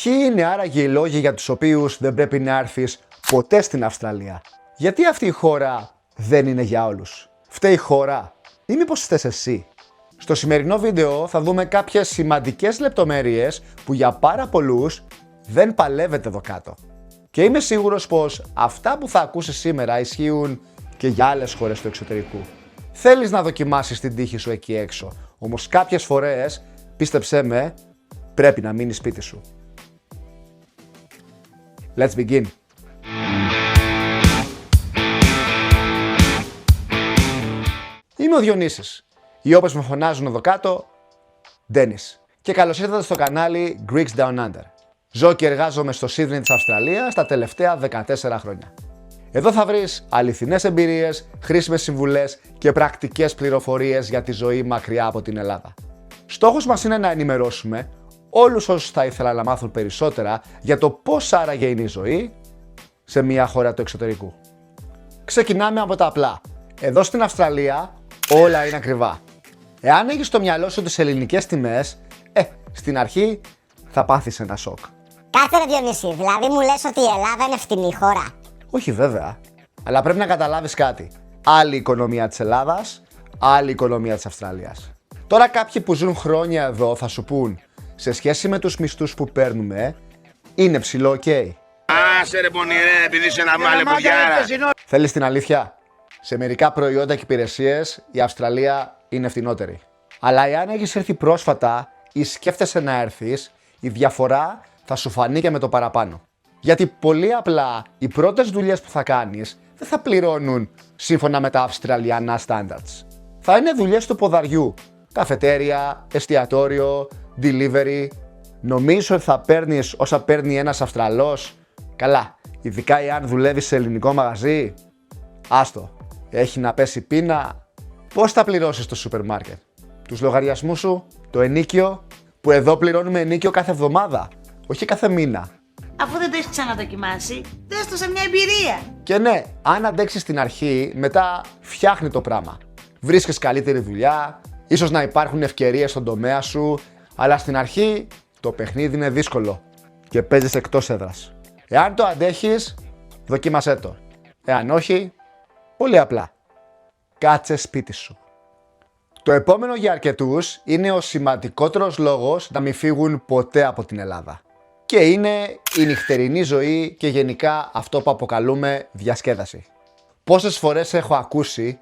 Ποιοι είναι άραγε οι λόγοι για τους οποίους δεν πρέπει να έρθεις ποτέ στην Αυστραλία? Γιατί αυτή η χώρα δεν είναι για όλους? Φταίει η χώρα ή μήπως φταίς εσύ? Στο σημερινό βίντεο θα δούμε κάποιες σημαντικές λεπτομέρειες που για πάρα πολλούς δεν παλεύετε εδώ κάτω. Και είμαι σίγουρος πως αυτά που θα ακούσεις σήμερα ισχύουν και για άλλες χώρες του εξωτερικού. Θέλεις να δοκιμάσεις την τύχη σου εκεί έξω, όμως κάποιες φορές, πίστεψέ με, πρέπει να μείνεις σπίτι σου. Let's begin. Είμαι ο Διονύσης, ή όπως με φωνάζουν εδώ κάτω, Ντένις. Και καλώς ήρθατε στο κανάλι Greeks Down Under. Ζω και εργάζομαι στο Σίδνεϊ της Αυστραλίας τα τελευταία 14 χρόνια. Εδώ θα βρεις αληθινές εμπειρίες, χρήσιμες συμβουλές και πρακτικές πληροφορίες για τη ζωή μακριά από την Ελλάδα. Στόχος μας είναι να ενημερώσουμε όλους όσους θα ήθελαν να μάθουν περισσότερα για το πώς άραγε είναι η ζωή σε μια χώρα του εξωτερικού. Ξεκινάμε από τα απλά. Εδώ στην Αυστραλία όλα είναι ακριβά. Εάν έχεις στο μυαλό σου τις ελληνικές τιμές, στην αρχή θα πάθεις ένα σοκ. Κάτσε ρε Διονύση, δηλαδή μου λες ότι η Ελλάδα είναι φτηνή χώρα? Όχι βέβαια, αλλά πρέπει να καταλάβεις κάτι. Άλλη οικονομία της Ελλάδας, άλλη οικονομία της Αυστραλίας. Τώρα κάποιοι που ζουν χρόνια εδώ θα σου πούν, σε σχέση με τους μισθούς που παίρνουμε, είναι ψηλό ok. Άσε ρε πονηρέ, επειδή είσαι ένα μάλε. Θέλεις την αλήθεια? Σε μερικά προϊόντα και υπηρεσίες η Αυστραλία είναι φτηνότερη. Αλλά εάν έχεις έρθει πρόσφατα ή σκέφτεσαι να έρθεις, η διαφορά θα σου φανεί και με το παραπάνω. Γιατί πολύ απλά οι πρώτες δουλειές που θα κάνεις δεν θα πληρώνουν σύμφωνα με τα αυστραλιανά standards. Θα είναι δουλειές του ποδαριού. Καφετέρια, εστιατόριο, delivery. Νομίζω ότι θα παίρνεις όσα παίρνει ένας Αυστραλός? Καλά, ειδικά εάν δουλεύεις σε ελληνικό μαγαζί. Άστο, έχει να πέσει πείνα. Πώς θα πληρώσεις το σούπερ μάρκετ? Τους λογαριασμούς σου, το ενίκιο, που εδώ πληρώνουμε ενίκιο κάθε εβδομάδα, όχι κάθε μήνα. Αφού δεν το έχεις ξαναδοκιμάσει, δες το σε μια εμπειρία. Και ναι, αν αντέξεις στην αρχή, μετά φτιάχνει το πράγμα. Βρίσκεις καλύτερη δουλειά, ίσως να υπάρχουν ευκαιρίες στον τομέα σου, αλλά στην αρχή το παιχνίδι είναι δύσκολο και παίζεις εκτός έδρας. Εάν το αντέχεις, δοκίμασέ το. Εάν όχι, πολύ απλά, κάτσε σπίτι σου. Το επόμενο για αρκετούς είναι ο σημαντικότερος λόγος να μην φύγουν ποτέ από την Ελλάδα. Και είναι η νυχτερινή ζωή και γενικά αυτό που αποκαλούμε διασκέδαση. Πόσες φορές έχω ακούσει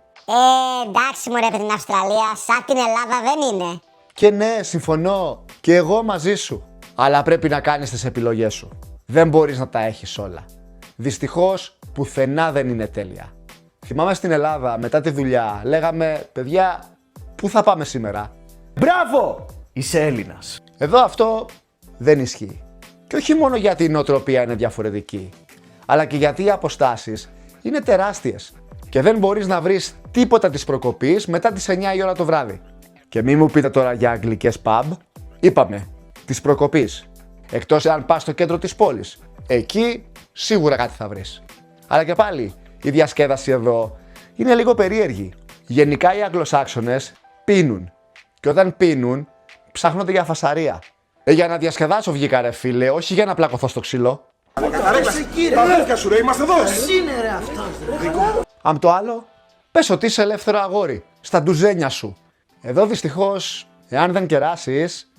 Εντάξει μωρέ, την Αυστραλία σαν την Ελλάδα δεν είναι. και ναι, συμφωνώ και εγώ μαζί σου. Αλλά πρέπει να κάνεις τις επιλογές σου. Δεν μπορείς να τα έχεις όλα. Δυστυχώς πουθενά δεν είναι τέλεια. Θυμάμαι στην Ελλάδα μετά τη δουλειά λέγαμε παιδιά, πού θα πάμε σήμερα? Μπράβο! Είσαι Έλληνας. Εδώ αυτό δεν ισχύει. Και όχι μόνο γιατί η νοοτροπία είναι διαφορετική, αλλά και γιατί οι αποστάσεις είναι τεράστιες και δεν μπορείς να βρεις τίποτα της προκοπής μετά τις 9 η ώρα το βράδυ. Και μη μου πείτε τώρα για αγγλικές pub, είπαμε, της προκοπής. Εκτός αν πας στο κέντρο της πόλης. Εκεί σίγουρα κάτι θα βρεις. Αλλά και πάλι, η διασκέδαση εδώ είναι λίγο περίεργη. Γενικά οι Αγγλοσάξονες πίνουν. Και όταν πίνουν, ψάχνονται για φασαρία. Για να διασκεδάσω βγήκα ρε φίλε, όχι για να πλακωθώ στο ξύλο. Τα αδέρφια σου ρε, είμαστε εδώ. Αν το άλλο, πες ότι είσαι ελεύθερο αγόρι, στα ντουζένια σου. Εδώ δυστυχώς, εάν δεν κεράσεις,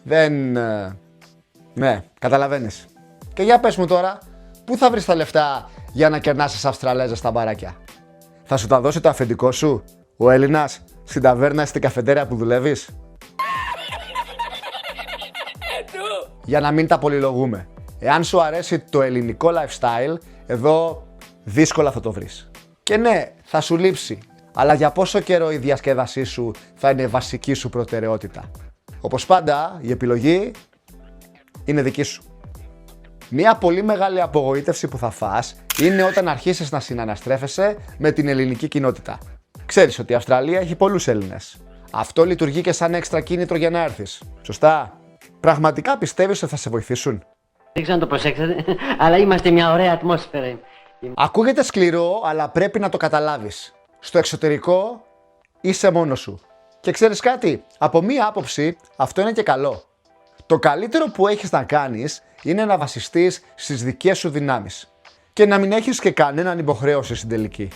δεν... Ναι, καταλαβαίνεις. Και για πες μου τώρα, πού θα βρεις τα λεφτά για να κερνάσεις Αυστραλέζες στα μπαράκια? Θα σου τα δώσει το αφεντικό σου, ο Έλληνας, στην ταβέρνα ή στην καφετέρια που δουλεύεις? Για να μην τα πολυλογούμε. Εάν σου αρέσει το ελληνικό lifestyle, εδώ δύσκολα θα το βρεις. Και ναι, θα σου λείψει. Αλλά για πόσο καιρό η διασκέδασή σου θα είναι βασική σου προτεραιότητα? Όπως πάντα, η επιλογή είναι δική σου. Μία πολύ μεγάλη απογοήτευση που θα φας είναι όταν αρχίσεις να συναναστρέφεσαι με την ελληνική κοινότητα. Ξέρεις ότι η Αυστραλία έχει πολλούς Έλληνες. Αυτό λειτουργεί και σαν έξτρα κίνητρο για να έρθεις. Σωστά? Πραγματικά πιστεύεις ότι θα σε βοηθήσουν? Δεν ξέρω αν το προσέξατε, αλλά είμαστε μια ωραία ατμόσφαιρα. Ακούγεται σκληρό, αλλά πρέπει να το καταλάβεις. Στο εξωτερικό είσαι μόνος σου. Και ξέρεις κάτι, από μία άποψη αυτό είναι και καλό. Το καλύτερο που έχεις να κάνεις είναι να βασιστείς στις δικές σου δυνάμεις και να μην έχεις και κανέναν υποχρέωση στην τελική.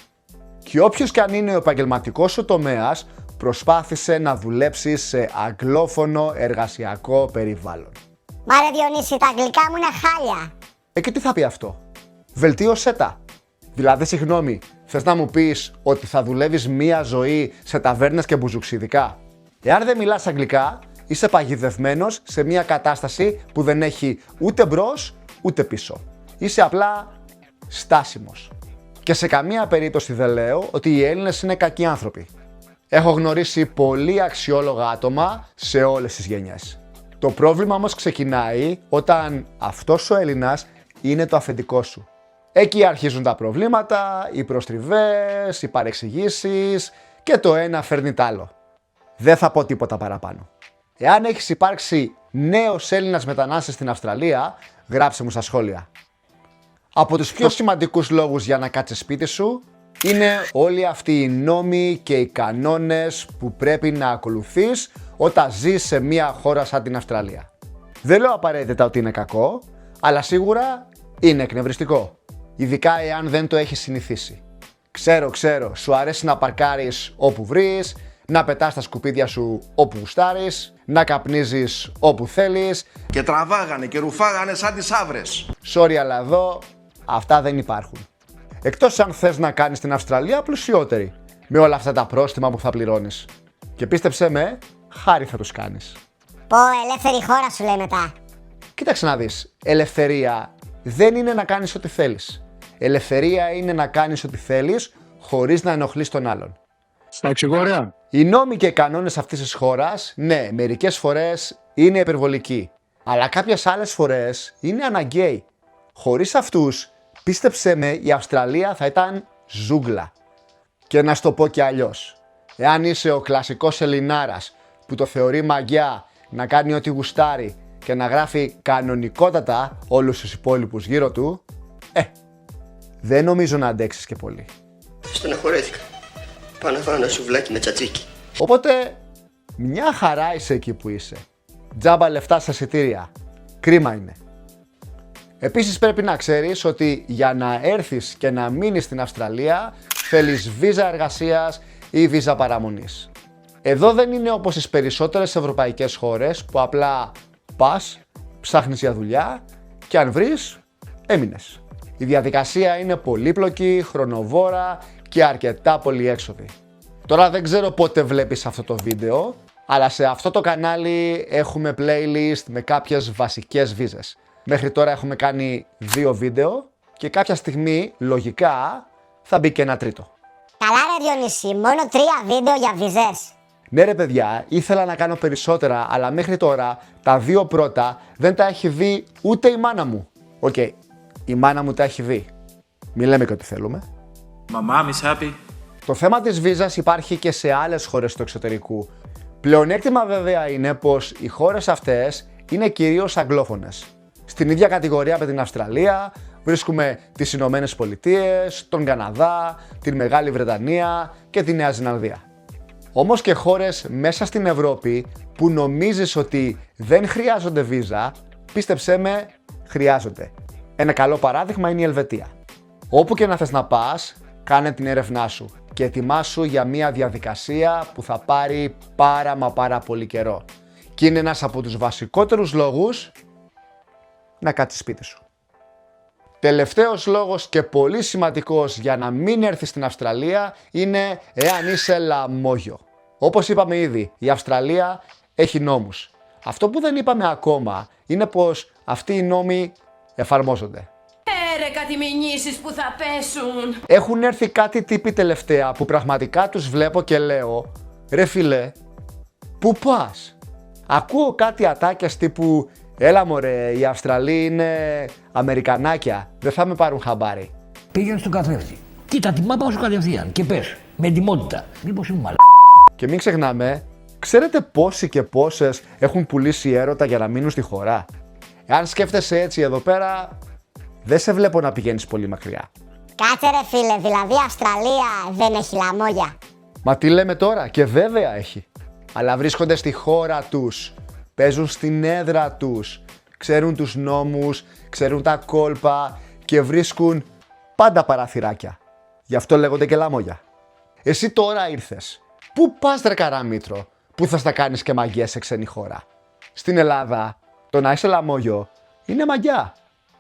Και όποιος και αν είναι ο επαγγελματικός σου τομέας, προσπάθησε να δουλέψεις σε αγγλόφωνο εργασιακό περιβάλλον. Μα ρε Διονύση, τα αγγλικά μου είναι χάλια. Και τι θα πει αυτό? Βελτίωσέ τα. Δηλαδή, συγγνώμη, θες να μου πεις ότι θα δουλεύεις μία ζωή σε ταβέρνες και μπουζουξιδικά? Εάν δεν μιλάς αγγλικά, είσαι παγιδευμένος σε μία κατάσταση που δεν έχει ούτε μπρος ούτε πίσω. Είσαι απλά στάσιμος. Και σε καμία περίπτωση δεν λέω ότι οι Έλληνες είναι κακοί άνθρωποι. Έχω γνωρίσει πολύ αξιόλογα άτομα σε όλες τις γενιές. Το πρόβλημα όμως ξεκινάει όταν αυτός ο Έλληνας είναι το αφεντικό σου. Εκεί αρχίζουν τα προβλήματα, οι προστριβές, οι παρεξηγήσεις και το ένα φέρνει τ' άλλο. Δεν θα πω τίποτα παραπάνω. Εάν έχεις υπάρξει νέος Έλληνας μετανάστης στην Αυστραλία, γράψε μου στα σχόλια. Από τους πιο σημαντικούς λόγους για να κάτσεις σπίτι σου είναι όλοι αυτοί οι νόμοι και οι κανόνες που πρέπει να ακολουθείς όταν ζεις σε μια χώρα σαν την Αυστραλία. Δεν λέω απαραίτητα ότι είναι κακό, αλλά σίγουρα είναι εκνευριστικό. Ειδικά εάν δεν το έχεις συνηθίσει. Ξέρω, σου αρέσει να παρκάρεις όπου βρεις, να πετάς τα σκουπίδια σου όπου γουστάρεις, να καπνίζεις όπου θέλεις. Και τραβάγανε και ρουφάγανε σαν τις άβρες. Sorry, αλλά εδώ αυτά δεν υπάρχουν. Εκτός αν θες να κάνεις την Αυστραλία πλουσιότερη, με όλα αυτά τα πρόστιμα που θα πληρώνεις. Και πίστεψέ με, χάρη θα τους κάνεις. Πω, ελεύθερη χώρα σου λέει μετά. Κοίταξε να δεις, ελευθερία δεν είναι να κάνεις ό,τι θέλεις. Ελευθερία είναι να κάνεις ό,τι θέλεις χωρίς να ενοχλείς τον άλλον. Στα εξηγώ ωραία. Οι νόμοι και οι κανόνες αυτής της χώρας, ναι, μερικές φορές είναι υπερβολικοί, αλλά κάποιες άλλες φορές είναι αναγκαίοι. Χωρίς αυτούς, πίστεψέ με, η Αυστραλία θα ήταν ζούγκλα. Και να σου το πω και αλλιώς. Εάν είσαι ο κλασικός Ελληνάρας που το θεωρεί μαγιά να κάνει ό,τι γουστάρει και να γράφει κανονικότατα όλους τους υπόλοιπους γύρω του, δεν νομίζω να αντέξεις και πολύ. Στεναχωρέθηκα. Πάω να φάω ένα σουβλάκι με τσατσίκι. Οπότε, μια χαρά είσαι εκεί που είσαι. Τζάμπα λεφτά στα εισιτήρια. Κρίμα είναι. Επίσης πρέπει να ξέρεις ότι για να έρθεις και να μείνεις στην Αυστραλία θέλεις βίζα εργασίας ή βίζα παραμονής. Εδώ δεν είναι όπως στις περισσότερες ευρωπαϊκές χώρες που απλά πας, ψάχνεις για δουλειά και αν βρεις, έμεινες. Η διαδικασία είναι πολύπλοκη, χρονοβόρα και αρκετά πολυέξοδη. Τώρα δεν ξέρω πότε βλέπεις αυτό το βίντεο, αλλά σε αυτό το κανάλι έχουμε playlist με κάποιες βασικές βίζες. Μέχρι τώρα έχουμε κάνει 2 βίντεο και κάποια στιγμή, λογικά, θα μπει και ένα τρίτο. Καλά ρε Διονύση, μόνο 3 βίντεο για βίζες. Ναι ρε παιδιά, ήθελα να κάνω περισσότερα, αλλά μέχρι τώρα τα 2 πρώτα δεν τα έχει δει ούτε η μάνα μου. Οκ, η μάνα μου τα έχει δει. Μη λέμε και ό,τι θέλουμε. Μαμά, μη σάπη. Το θέμα της βίζας υπάρχει και σε άλλες χώρες του εξωτερικού. Πλεονέκτημα βέβαια είναι πως οι χώρες αυτές είναι κυρίως αγγλόφωνες. Στην ίδια κατηγορία με την Αυστραλία βρίσκουμε τις Ηνωμένες Πολιτείες, τον Καναδά, την Μεγάλη Βρετανία και τη Νέα Ζηλανδία. Όμως και χώρες μέσα στην Ευρώπη που νομίζεις ότι δεν χρειάζονται βίζα, πίστεψέ με, χρειάζονται. Ένα καλό παράδειγμα είναι η Ελβετία. Όπου και να θες να πας, κάνε την έρευνά σου και ετοιμάσου για μια διαδικασία που θα πάρει πάρα πολύ καιρό. Και είναι ένας από τους βασικότερους λόγους να κάτσεις σπίτι σου. Τελευταίος λόγος και πολύ σημαντικός για να μην έρθεις στην Αυστραλία είναι εάν είσαι λαμόγιο. Όπως είπαμε ήδη, η Αυστραλία έχει νόμους. Αυτό που δεν είπαμε ακόμα είναι πως αυτοί οι νόμοι εφαρμόζονται. Ρε κάτι μηνύσεις που θα πέσουν. Έχουν έρθει κάτι τύποι τελευταία που πραγματικά τους βλέπω και λέω ρε φίλε, πού πας? Ακούω κάτι ατάκες τύπου έλα μωρέ, οι Αυστραλοί είναι Αμερικανάκια, δεν θα με πάρουν χαμπάρι. Πήγαινε στον καθρέφτη. Κοίτα την μάπα σου κατευθείαν και πες με εντυμότητα. Μήπως είμαι μαλά. Και μην ξεχνάμε, ξέρετε πόσοι και πόσες έχουν πουλήσει έρωτα για να μείνουν στη χώρα? Εάν σκέφτεσαι έτσι εδώ πέρα, δεν σε βλέπω να πηγαίνεις πολύ μακριά. Κάτσε ρε φίλε, δηλαδή η Αυστραλία δεν έχει λαμόγια. Μα τι λέμε τώρα, και βέβαια έχει. Αλλά βρίσκονται στη χώρα τους. παίζουν στην έδρα τους, ξέρουν τους νόμους, ξέρουν τα κόλπα και βρίσκουν πάντα παραθυράκια. Γι' αυτό λέγονται και λαμόγια. Εσύ τώρα ήρθες. Πού πας ρε καραμήτρο, που θα στα κάνεις και μαγιές σε ξένη χώρα? Στην Ελλάδα, το να είσαι λαμόγιο είναι μαγιά.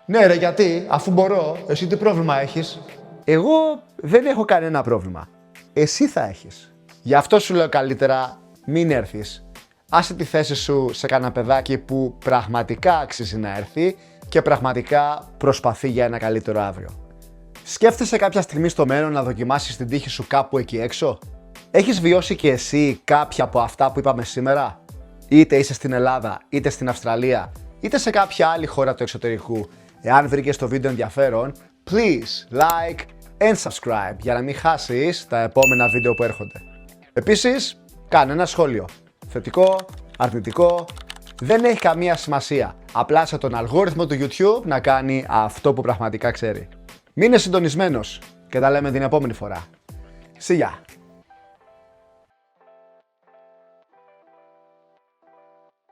Ναι ρε, γιατί, αφού μπορώ, εσύ τι πρόβλημα έχεις? Εγώ δεν έχω κανένα πρόβλημα. Εσύ θα έχεις. Γι' αυτό σου λέω καλύτερα μην έρθεις. Άσε τη θέση σου σε κανένα παιδάκι που πραγματικά αξίζει να έρθει και πραγματικά προσπαθεί για ένα καλύτερο αύριο. Σκέφτεσαι κάποια στιγμή στο μέλλον να δοκιμάσεις την τύχη σου κάπου εκεί έξω? Έχεις βιώσει και εσύ κάποια από αυτά που είπαμε σήμερα? Είτε είσαι στην Ελλάδα, είτε στην Αυστραλία, είτε σε κάποια άλλη χώρα του εξωτερικού. Εάν βρήκες το βίντεο ενδιαφέρον, please like and subscribe για να μην χάσεις τα επόμενα βίντεο που έρχονται. Επίσης, κάνε ένα σχόλιο. Θετικό, αρνητικό, δεν έχει καμία σημασία. Απλά σε τον αλγόριθμο του YouTube να κάνει αυτό που πραγματικά ξέρει. Μείνε συντονισμένος και τα λέμε την επόμενη φορά. See ya!